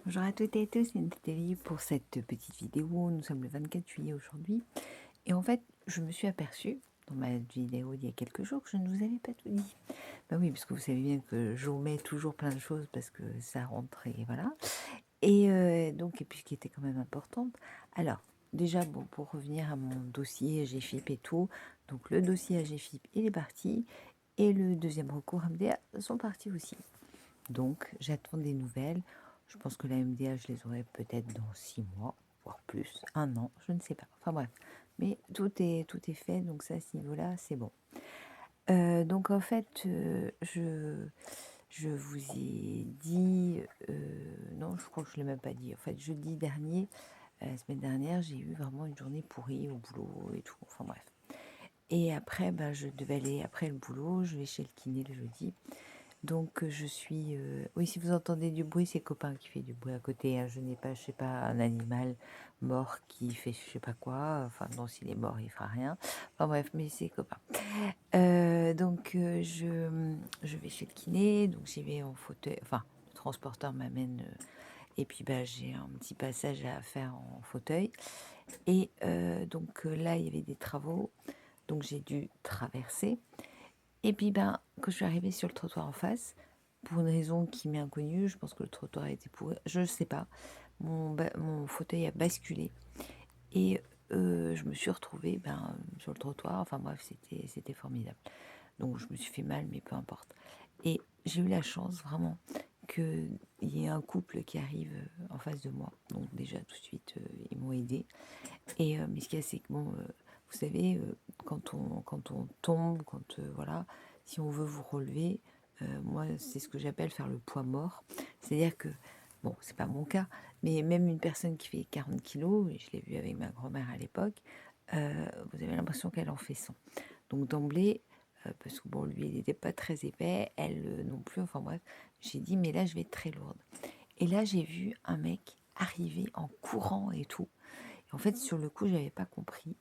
Bonjour à toutes et à tous, c'est Nathalie pour cette petite vidéo. Nous sommes le 24 juillet aujourd'hui. Et en fait, je me suis aperçue dans ma vidéo il y a quelques jours que je ne vous avais pas tout dit. Ben oui, parce que vous savez bien que j'omets toujours plein de choses parce que ça rentre et voilà. Et puis qui était quand même importante. Alors, déjà, bon, pour revenir à mon dossier AGFIP et tout, donc le dossier AGFIP, il est parti. Et le deuxième recours MDA sont partis aussi. Donc, j'attends des nouvelles. Je pense que la MDA, je les aurai peut-être dans 6 mois, voire plus, un an, je ne sais pas. Enfin bref, mais tout est fait, donc ça, à ce niveau-là, c'est bon. Donc en fait, je vous ai dit, non, je crois que je ne l'ai même pas dit. En fait, jeudi dernier, la semaine dernière, j'ai eu vraiment une journée pourrie au boulot et tout. Enfin bref. Et après, ben, je devais aller après le boulot, je vais chez le kiné le jeudi. Donc je suis... Oui, si vous entendez du bruit, c'est copain qui fait du bruit à côté, hein. Je n'ai pas, je sais pas, un animal mort qui fait je sais pas quoi. Enfin non, s'il est mort, il fera rien. Enfin bref, mais c'est copain. Je vais chez le kiné, donc j'y vais en fauteuil. Enfin, le transporteur m'amène... et puis bah, j'ai un petit passage à faire en fauteuil. Et là, il y avait des travaux, donc j'ai dû traverser. Et puis, ben, quand je suis arrivée sur le trottoir en face, pour une raison qui m'est inconnue, je pense que le trottoir a été pourri, je ne sais pas, mon fauteuil a basculé et je me suis retrouvée sur le trottoir. Enfin bref, c'était formidable. Donc je me suis fait mal, mais peu importe. Et j'ai eu la chance vraiment qu'il y ait un couple qui arrive en face de moi. Donc déjà tout de suite, ils m'ont aidé. Mais ce qu'il y a, c'est que bon, vous savez, quand on tombe, voilà, si on veut vous relever, moi, c'est ce que j'appelle faire le poids mort. C'est-à-dire que, bon, c'est pas mon cas, mais même une personne qui fait 40 kilos, et je l'ai vu avec ma grand-mère à l'époque, vous avez l'impression qu'elle en fait 100. Donc d'emblée, parce que bon, lui, il n'était pas très épais, elle non plus, enfin bref, j'ai dit, mais là, je vais être très lourde. Et là, j'ai vu un mec arriver en courant et tout. En fait, sur le coup, j'avais pas compris.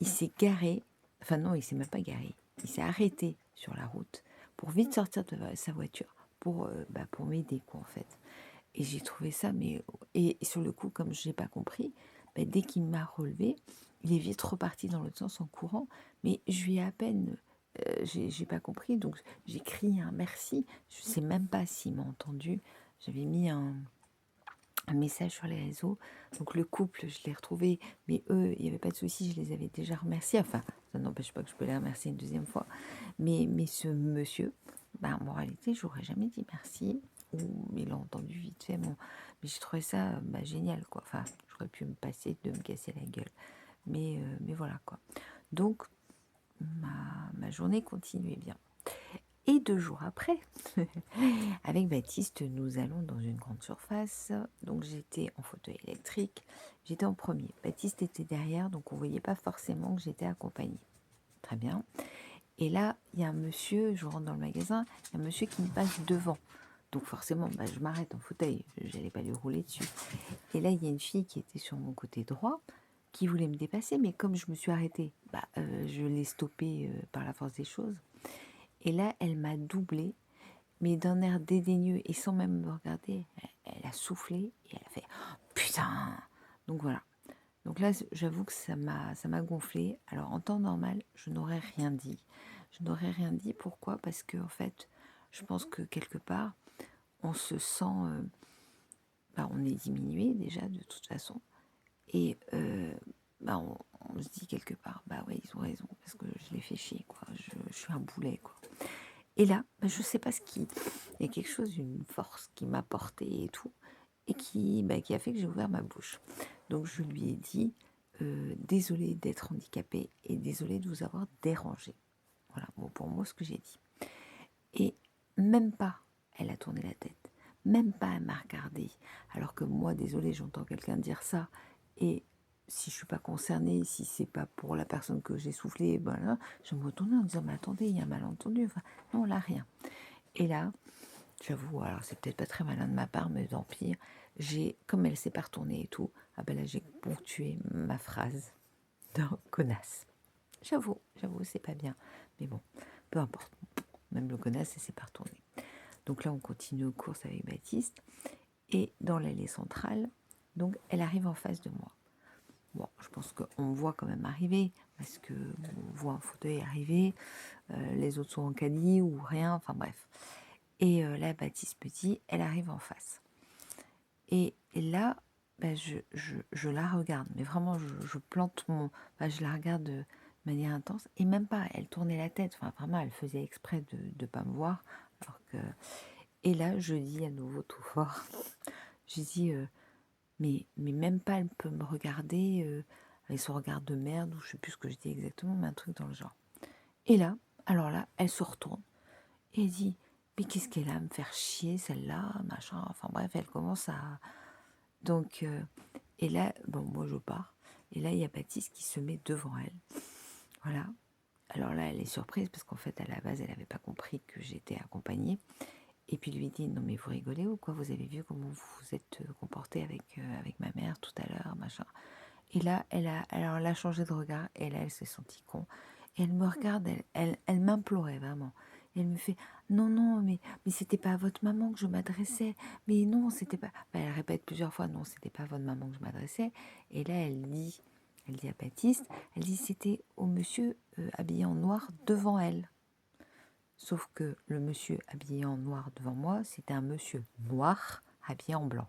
Il s'est garé, enfin non, il s'est même pas garé. Il s'est arrêté sur la route pour vite sortir de sa voiture, pour m'aider, quoi, en fait. Et j'ai trouvé ça, et sur le coup, comme je n'ai pas compris, dès qu'il m'a relevé, il est vite reparti dans l'autre sens en courant. Mais je lui ai à peine, j'ai pas compris, donc j'ai crié un merci. Je sais même pas s'il m'a entendu. J'avais mis un message sur les réseaux. Donc le couple, je l'ai retrouvé, mais eux, il n'y avait pas de souci, je les avais déjà remerciés. Enfin, ça n'empêche pas que je peux les remercier une deuxième fois. Mais ce monsieur, en moralité, j'aurais jamais dit merci. Ou il a entendu vite fait mais j'ai trouvé ça génial, quoi. Enfin, j'aurais pu me passer de me casser la gueule. Mais voilà, quoi. Donc, ma journée continuait bien. Et 2 jours après, avec Baptiste, nous allons dans une grande surface. Donc j'étais en fauteuil électrique, j'étais en premier. Baptiste était derrière, donc on ne voyait pas forcément que j'étais accompagnée. Très bien. Et là, il y a un monsieur, je rentre dans le magasin, il y a un monsieur qui me passe devant. Donc forcément, je m'arrête en fauteuil, je n'allais pas lui rouler dessus. Et là, il y a une fille qui était sur mon côté droit, qui voulait me dépasser, mais comme je me suis arrêtée, je l'ai stoppée par la force des choses. Et là, elle m'a doublée, mais d'un air dédaigneux et sans même me regarder, elle a soufflé et elle a fait «Oh, putain!» Donc voilà. Donc là, j'avoue que ça m'a gonflé. Alors en temps normal, je n'aurais rien dit. Je n'aurais rien dit. Pourquoi? Parce que en fait, je pense que quelque part, on se sent, on est diminué déjà de toute façon, et on se dit quelque part, bah ouais, ils ont raison parce que je les fais chier, quoi. Je suis un boulet, quoi. Et là, je sais pas ce qui... Il y a quelque chose, une force qui m'a porté et tout, et qui a fait que j'ai ouvert ma bouche. Donc je lui ai dit, désolée d'être handicapée et désolée de vous avoir dérangé. Voilà, mot pour mot ce que j'ai dit. Et même pas, elle a tourné la tête. Même pas, elle m'a regardée. Alors que moi, désolée, j'entends quelqu'un dire ça, et si je suis pas concernée, si c'est pas pour la personne que j'ai soufflé, là, je vais me retourner en disant, mais attendez, il y a un malentendu. Enfin, non, là, rien. Et là, j'avoue, alors c'est peut-être pas très malin de ma part, mais tant pis, comme elle s'est pas retournée et tout, là, j'ai ponctué ma phrase d'un connasse. J'avoue, c'est pas bien. Mais bon, peu importe. Même le connasse, elle s'est pas retournée. Donc là, on continue aux courses avec Baptiste. et dans l'allée centrale, donc elle arrive en face de moi. Bon, je pense qu'on me voit quand même arriver, parce que on voit un fauteuil arriver, les autres sont en caddie ou rien, enfin bref. Et là, Baptiste me dit, elle arrive en face. Et là, ben, je la regarde, mais vraiment, je plante mon... Enfin, je la regarde de manière intense, et même pas, elle tournait la tête, enfin vraiment, elle faisait exprès de ne pas me voir, alors que... Et là, je dis à nouveau tout fort, je dis, mais même pas, elle peut me regarder avec son regard de merde, ou je sais plus ce que je dis exactement, mais un truc dans le genre. Et là, alors là, elle se retourne, et elle dit, mais qu'est-ce qu'elle a à me faire chier, celle-là, machin, enfin bref, elle commence à... Donc, et là, bon, moi je pars, et là, il y a Baptiste qui se met devant elle, voilà. Alors là, elle est surprise, parce qu'en fait, à la base, elle n'avait pas compris que j'étais accompagnée. Et puis lui dit, non mais vous rigolez ou quoi, vous avez vu comment vous vous êtes comporté avec ma mère tout à l'heure, machin. Et là, alors, elle a changé de regard, et là, elle s'est sentie con. Et elle me regarde, elle m'implorait vraiment. Et elle me fait, non, non, mais c'était pas à votre maman que je m'adressais. Mais non, c'était pas... Bah, elle répète plusieurs fois, non, c'était pas à votre maman que je m'adressais. Et là, elle dit à Baptiste, elle dit, c'était au monsieur habillé en noir devant elle. Sauf que le monsieur habillé en noir devant moi, c'était un monsieur noir habillé en blanc.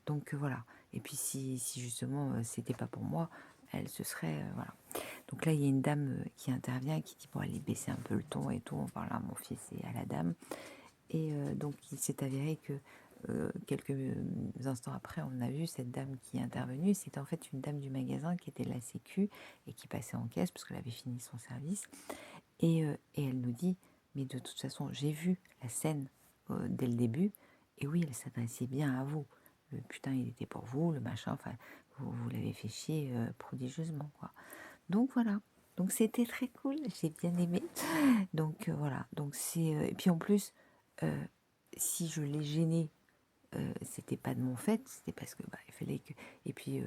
Donc voilà. Et puis si justement c'était pas pour moi, elle se serait voilà. Donc là il y a une dame qui intervient et qui dit bon allez baisser un peu le ton et tout. Enfin là mon fils est à la dame et donc il s'est avéré que quelques instants après on a vu cette dame qui est intervenue. C'était en fait une dame du magasin qui était de la Sécu et qui passait en caisse parce qu'elle avait fini son service et elle nous dit mais de toute façon j'ai vu la scène dès le début et oui elle s'adressait bien à vous. Le putain, il était pour vous, le machin, enfin, vous l'avez fait chier prodigieusement, quoi. Donc voilà. Donc c'était très cool, j'ai bien aimé. Donc voilà. Donc c'est et puis en plus, euh, si je l'ai gêné, c'était pas de mon fait, c'était parce que bah, il fallait que. Et puis,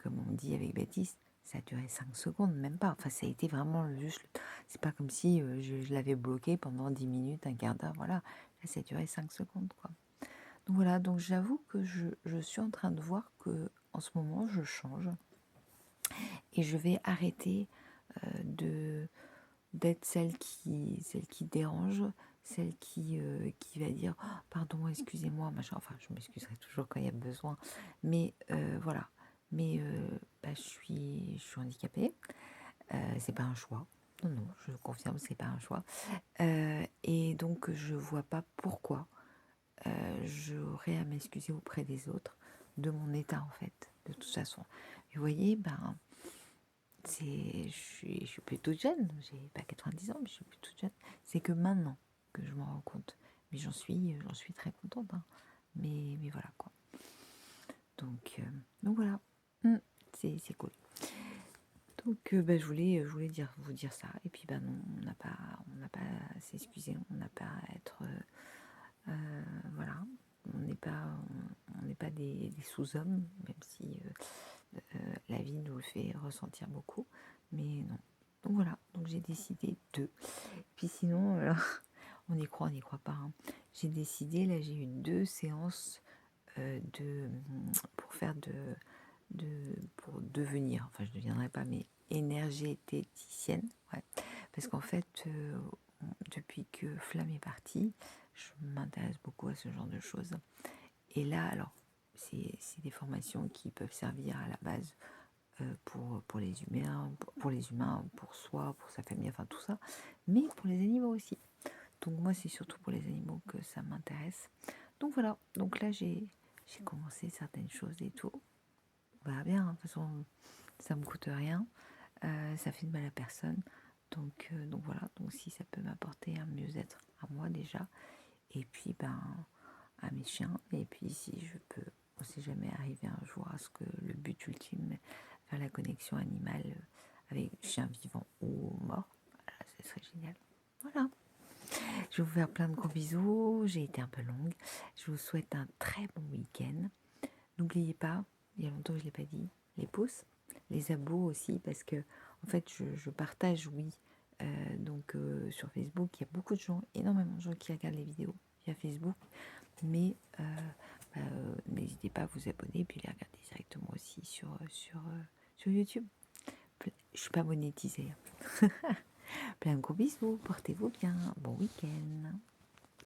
comme on dit avec Baptiste, ça a duré 5 secondes, même pas. Enfin, ça a été vraiment juste. C'est pas comme si je l'avais bloqué pendant 10 minutes, un quart d'heure, voilà. Là, ça a duré 5 secondes, quoi. Donc voilà, donc j'avoue que je suis en train de voir que en ce moment je change et je vais arrêter de d'être celle qui dérange, celle qui va dire oh, pardon, excusez-moi, machin. Enfin, je m'excuserai toujours quand il y a besoin, mais voilà. Mais bah, je suis handicapée, c'est pas un choix. Non, non, je confirme, c'est pas un choix. Et donc je vois pas pourquoi j'aurais à m'excuser auprès des autres de mon état en fait, de toute façon. Et vous voyez, ben, je suis plus toute jeune, j'ai pas 90 ans, mais je suis plus toute jeune. C'est que maintenant que je m'en rends compte. Mais j'en suis très contente. Hein. Mais voilà quoi. Donc voilà, c'est cool. Donc ben, je voulais vous dire ça. Et puis ben non, on n'a pas à s'excuser, on n'a pas à être voilà, on n'est pas des sous-hommes, même si la vie nous le fait ressentir beaucoup. Mais non. Donc voilà, donc j'ai décidé de. Puis sinon, on n'y croit pas. Hein. J'ai décidé, là j'ai eu 2 séances pour faire pour devenir, enfin je ne deviendrai pas, mais énergéticienne. Ouais. Parce qu'en fait, depuis que Flamme est partie, je m'intéresse beaucoup à ce genre de choses. Et là, alors, c'est des formations qui peuvent servir à la base pour les humains, pour soi, pour sa famille, enfin tout ça, mais pour les animaux aussi. Donc moi, c'est surtout pour les animaux que ça m'intéresse. Donc voilà, donc là, j'ai commencé certaines choses et tout. On verra bien, hein. De toute façon, ça me coûte rien, ça fait de mal à personne. Donc voilà, donc si ça peut m'apporter un mieux-être à moi déjà, et puis ben à mes chiens, et puis si je peux, on sait jamais arriver un jour à ce que le but ultime, faire la connexion animale avec chien vivant ou mort, voilà, ce serait génial. Voilà, je vais vous faire plein de gros bisous, j'ai été un peu longue, je vous souhaite un très bon week-end. N'oubliez pas, il y a longtemps que je ne l'ai pas dit, les pouces, les abos aussi, parce que en fait je partage, oui, sur Facebook, il y a beaucoup de gens, énormément de gens qui regardent les vidéos via Facebook, mais n'hésitez pas à vous abonner et puis les regarder directement aussi sur YouTube. Je suis pas monétisée. Plein de gros bisous, portez-vous bien, bon week-end.